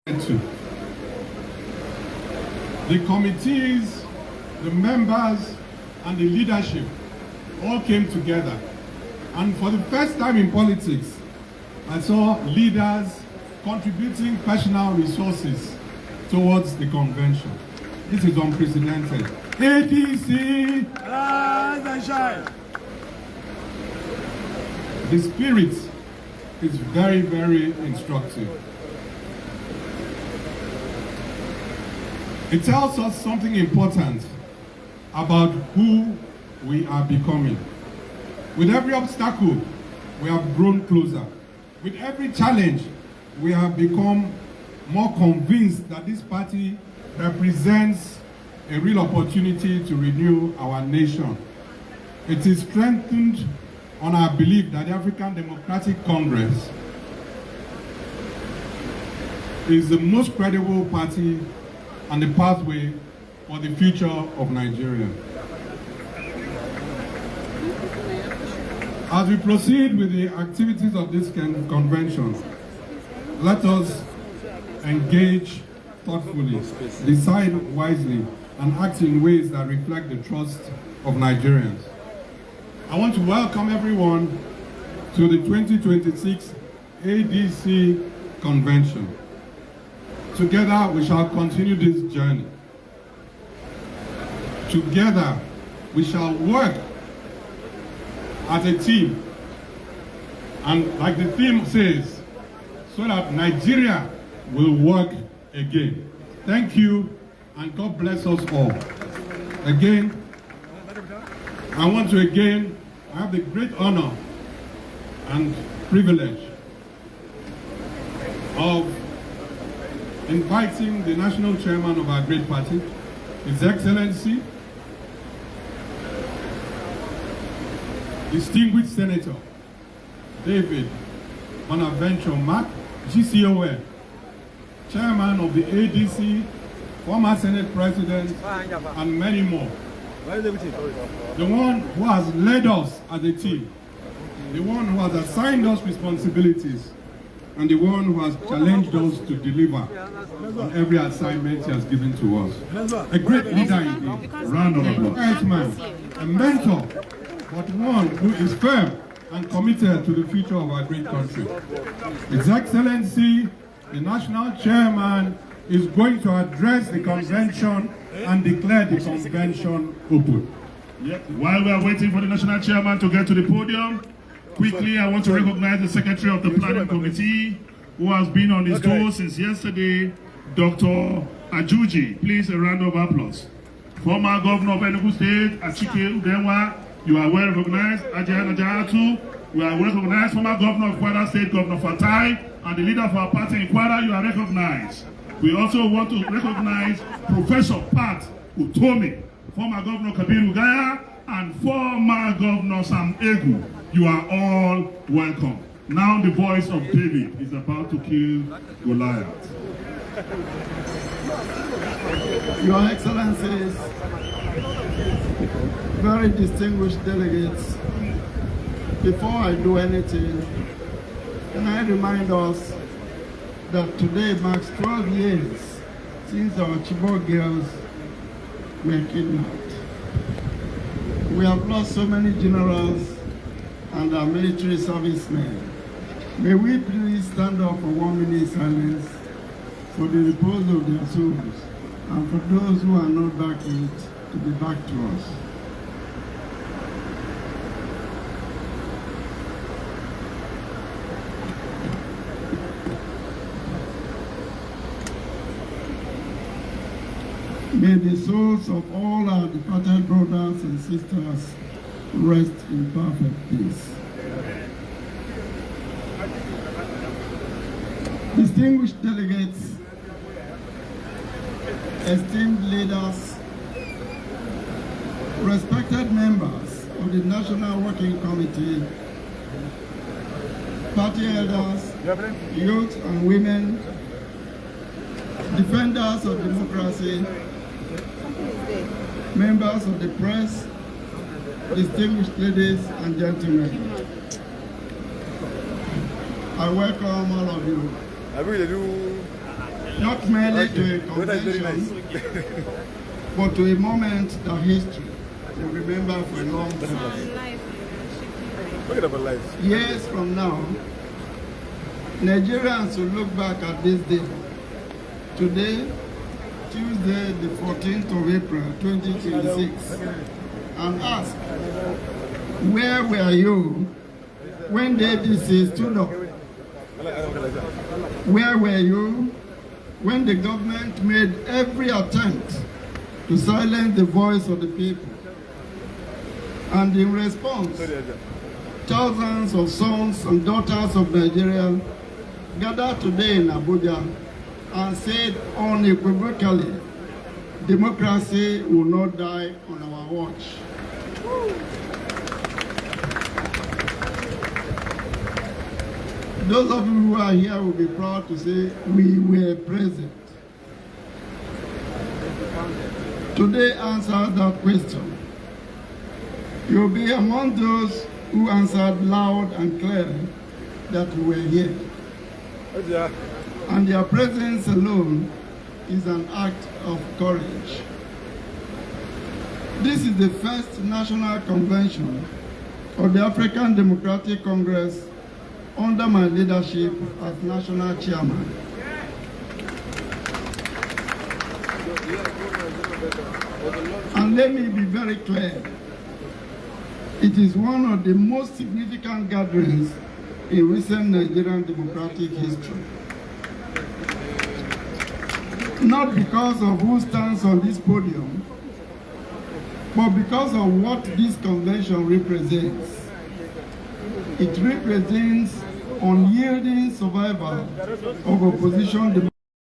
The committees, the members, and the leadership all came together. And for the first time in politics, I saw leaders contributing personal resources towards the convention. This is unprecedented. ADC! The spirit is very, very instructive. It tells us something important about who we are becoming. With every obstacle, we have grown closer. With every challenge, we have become more convinced that this party represents a real opportunity to renew our nation. It is strengthened on our belief that the African Democratic Congress is the most credible party and the pathway for the future of Nigeria. As we proceed with the activities of this convention, let us engage thoughtfully, decide wisely, and act in ways that reflect the trust of Nigerians. I want to welcome everyone to the 2026 ADC convention. Together, we shall continue this journey. Together, we shall work as a team. And like the theme says, so that Nigeria will work again. Thank you, and God bless us all. Again, I want to I have the great honor and privilege of inviting the national chairman of our great party, His Excellency, distinguished Senator David Bonaventure Mark, GCON, chairman of the ADC, former Senate President, and many more. The one who has led us as a team, the one who has assigned us responsibilities, and the one who has challenged us to deliver on every assignment he has given to us. A great leader indeed. Round of applause. A mentor, but one who is firm and committed to the future of our great country. His Excellency, the National Chairman, is going to address the convention and declare the convention open. Yeah. While we are waiting for the National Chairman to get to the podium, quickly, I want to recognize the Secretary of the Planning Committee, who has been on his toes since yesterday, Dr. Ajuji. Please, a round of applause. Former Governor of Enugu State, Achike Udenwa, you are well recognized. Ajahn Ajahatu, you are well recognized. Former Governor of Kwara State, Governor Fatai, and the leader of our party in Kwara, you are recognized. We also want to recognize Professor Pat Utomi, former Governor Kabir Ugaya, and former Governor Sam Egu. You are all welcome. Now the voice of David is about to kill Goliath. Your Excellencies, very distinguished delegates, before I do anything, can I remind us that today marks 12 years since our Chibok girls were kidnapped. We have lost so many generals and our military servicemen. May we please stand up for 1 minute silence for the repose of their souls and for those who are not back yet to be back to us. May the souls of all our departed brothers and sisters rest in perfect peace. Distinguished delegates, esteemed leaders, respected members of the National Working Committee, party elders, youth and women, defenders of democracy, members of the press, distinguished ladies and gentlemen, I welcome all of you. not merely to a convention, but to a moment that history will remember for a long time. Years from now, Nigerians will look back at this day. Today, Tuesday, the 14th of April, 2026, and ask, where were you when the ADC stood up? Where were you when the government made every attempt to silence the voice of the people? And in response, thousands of sons and daughters of Nigeria gathered today in Abuja and said unequivocally, democracy will not die on our watch. Those of you who are here will be proud to say we were present. Today answers that question. You'll be among those who answered loud and clear that we were here. And their presence alone is an act of courage. This is the first national convention of the African Democratic Congress under my leadership as national chairman. And let me be very clear. It is one of the most significant gatherings in recent Nigerian democratic history. Not because of who stands on this podium, but because of what this convention represents. It represents unyielding survival of opposition democracy.